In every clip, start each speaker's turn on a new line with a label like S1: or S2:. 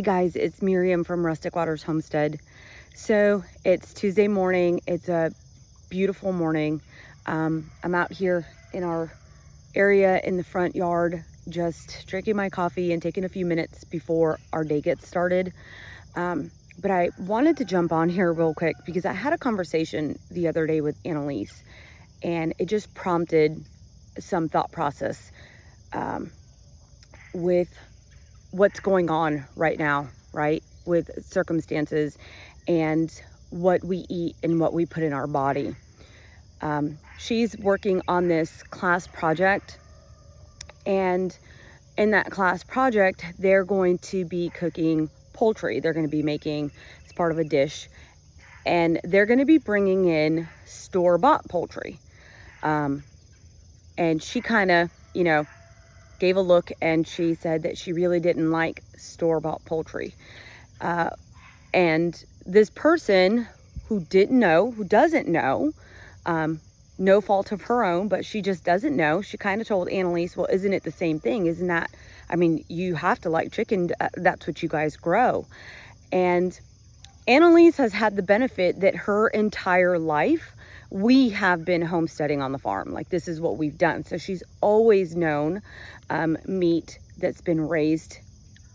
S1: Hey guys, it's Miriam from Rustic Waters Homestead. So it's Tuesday morning. It's a beautiful morning. I'm out here in our area in the front yard, just drinking my coffee and taking a few minutes before our day gets started. But I wanted to jump on here real quick because I had a conversation the other day with Annalise, and it just prompted some thought process with what's going on right now, right? With circumstances and what we eat and what we put in our body. She's working on this class project, and in that class project, they're going to be cooking poultry. They're going to be making, it's part of a dish, and they're going to be bringing in store-bought poultry. And she kind of, gave a look, and she said that she really didn't like store-bought poultry. And this person who doesn't know, no fault of her own, but she just doesn't know. She kind of told Annalise, well, isn't it the same thing? Isn't that, you have to like chicken. That's what you guys grow. And Annalise has had the benefit that her entire life, we have been homesteading on the farm. Like, this is what we've done. So she's always known meat that's been raised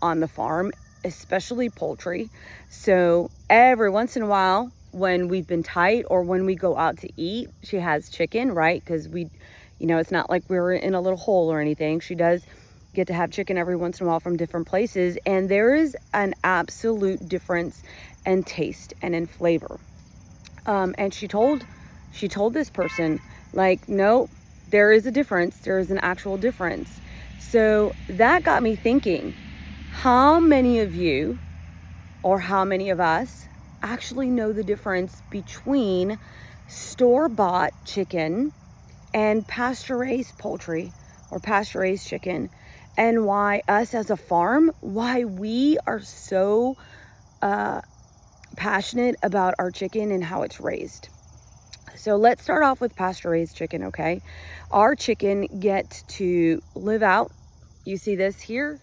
S1: on the farm, especially poultry. So every once in a while, when we've been tight or when we go out to eat, she has chicken, right? Because it's not like we're in a little hole or anything. She does get to have chicken every once in a while from different places. And there is an absolute difference in taste and in flavor. And she told this person, like, no, there is a difference. There is an actual difference. So that got me thinking, how many of you or how many of us actually know the difference between store-bought chicken and pasture-raised poultry or pasture-raised chicken, and why us as a farm, why we are so passionate about our chicken and how it's raised. So let's start off with pasture-raised chicken, okay? Our chicken get to live out. You see this here?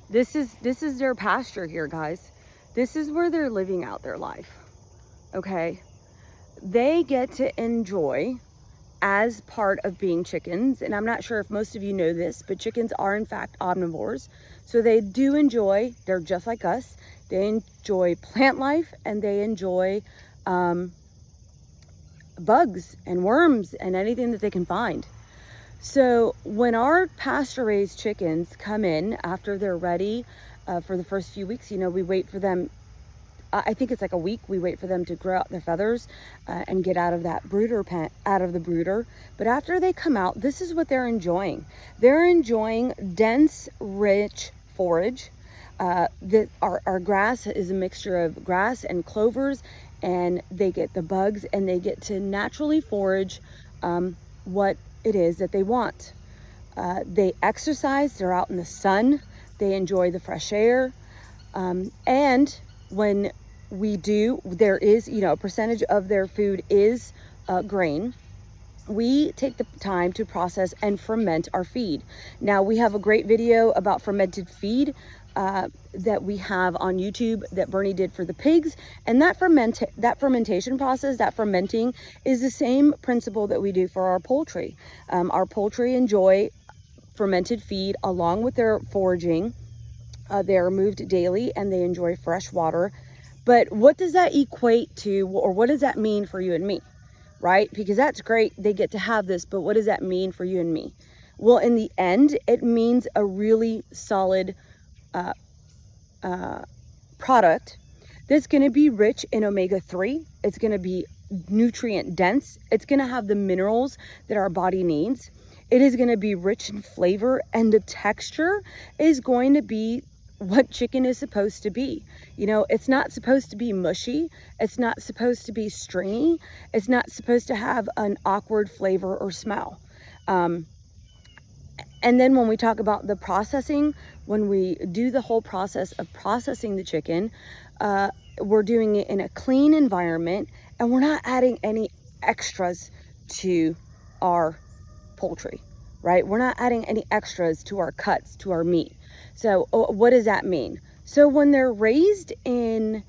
S1: This is their pasture here, guys. This is where they're living out their life, okay? They get to enjoy, as part of being chickens, and I'm not sure if most of you know this, but chickens are in fact omnivores. So they do enjoy, they're just like us, they enjoy plant life, and they enjoy bugs and worms and anything that they can find. So when our pasture-raised chickens come in after they're ready for the first few weeks, we wait for them. I think it's like a week. We wait for them to grow out their feathers and get out of that brooder pen, out of the brooder. But after they come out, this is what they're enjoying. They're enjoying dense, rich forage. Our grass is a mixture of grass and clovers, and they get the bugs, and they get to naturally forage what it is that they want. They exercise, they're out in the sun, they enjoy the fresh air, and when we do, there is, a percentage of their food is grain. We take the time to process and ferment our feed. Now, we have a great video about fermented feed that we have on YouTube that Bernie did for the pigs, and that fermentation process, that fermenting, is the same principle that we do for our poultry. Our poultry enjoy fermented feed along with their foraging. They are moved daily, and they enjoy fresh water. But what does that equate to, or what does that mean for you and me, right? Because that's great, they get to have this, but what does that mean for you and me? Well, in the end, it means a really solid product that's going to be rich in omega-3. It's going to be nutrient dense. It's going to have the minerals that our body needs. It is going to be rich in flavor, and the texture is going to be what chicken is supposed to be. It's not supposed to be mushy. It's not supposed to be stringy. It's not supposed to have an awkward flavor or smell. And then when we talk about the processing, when we do the whole process of processing the chicken, we're doing it in a clean environment, and we're not adding any extras to our poultry, right? We're not adding any extras to our cuts, to our meat. So what does that mean? So when they're raised in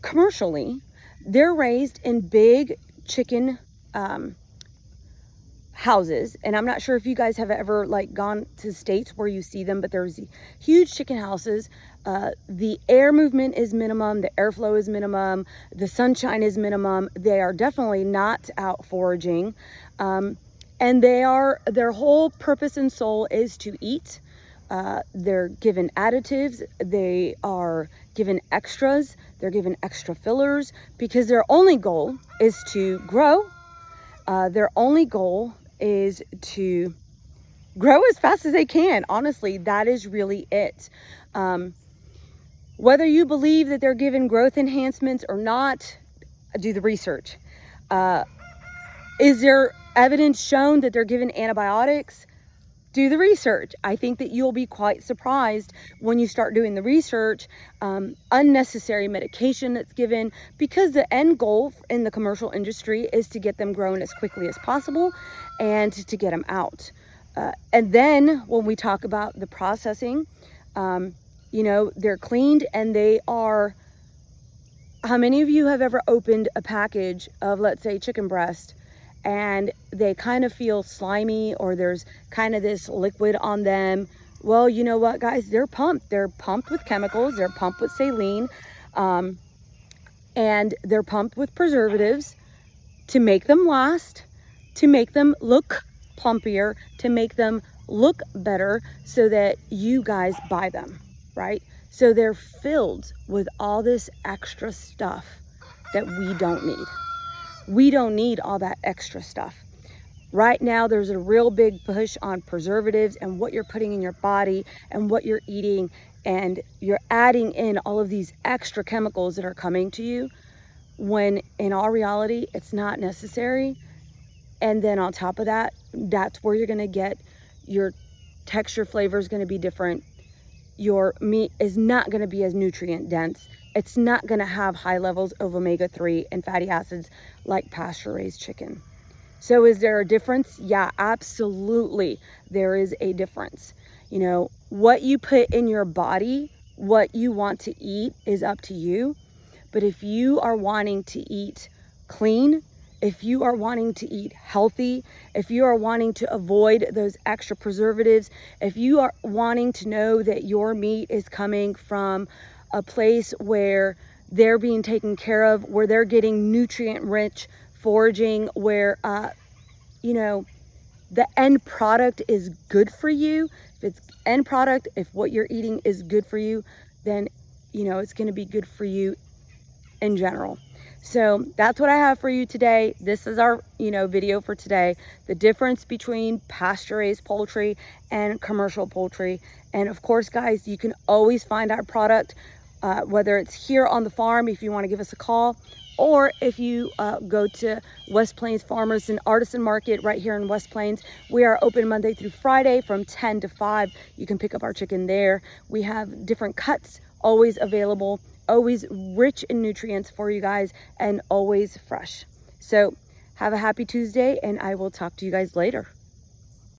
S1: commercially, they're raised in big chicken houses. And I'm not sure if you guys have ever like gone to states where you see them, but there's huge chicken houses. The air movement is minimum, the airflow is minimum, the sunshine is minimum. They are definitely not out foraging. And their whole purpose and soul is to eat. They're given additives, they are given extras, they're given extra fillers, because their only goal is to grow. Their only goal is to grow as fast as they can. Honestly, that is really it. Whether you believe that they're given growth enhancements or not, do the research. Is there evidence shown that they're given antibiotics? Do the research. I think that you'll be quite surprised when you start doing the research. Unnecessary medication that's given, because the end goal in the commercial industry is to get them grown as quickly as possible and to get them out. And then when we talk about the processing, you know, they're cleaned and they are, how many of you have ever opened a package of, let's say, chicken breast, and they kind of feel slimy, or there's kind of this liquid on them? Well, you know what, guys? They're pumped. They're pumped with chemicals. They're pumped with saline. And they're pumped with preservatives to make them last, to make them look plumpier, to make them look better, so that you guys buy them, right? So they're filled with all this extra stuff that we don't need. We don't need all that extra stuff. Right now, there's a real big push on preservatives and what you're putting in your body and what you're eating, and you're adding in all of these extra chemicals that are coming to you, when in all reality, it's not necessary. And then on top of that, that's where you're gonna get your texture, flavor is gonna be different. Your meat is not gonna be as nutrient dense. It's not gonna have high levels of omega-3 and fatty acids like pasture-raised chicken. So is there a difference? Yeah, absolutely. There is a difference. You know, what you put in your body, what you want to eat, is up to you. But if you are wanting to eat clean, if you are wanting to eat healthy, if you are wanting to avoid those extra preservatives, if you are wanting to know that your meat is coming from a place where they're being taken care of, where they're getting nutrient-rich foraging, where, you know, the end product is good for you. If it's end product, if what you're eating is good for you, then, you know, it's going to be good for you in general. So that's what I have for you today. This is our, you know, video for today. The difference between pasture-raised poultry and commercial poultry. And of course, guys, you can always find our product, whether it's here on the farm, if you want to give us a call, or if you go to West Plains Farmers and Artisan Market right here in West Plains. We are open Monday through Friday from 10 to 5. You can pick up our chicken there. We have different cuts always available, always rich in nutrients for you guys, and always fresh. So have a happy Tuesday, and I will talk to you guys later.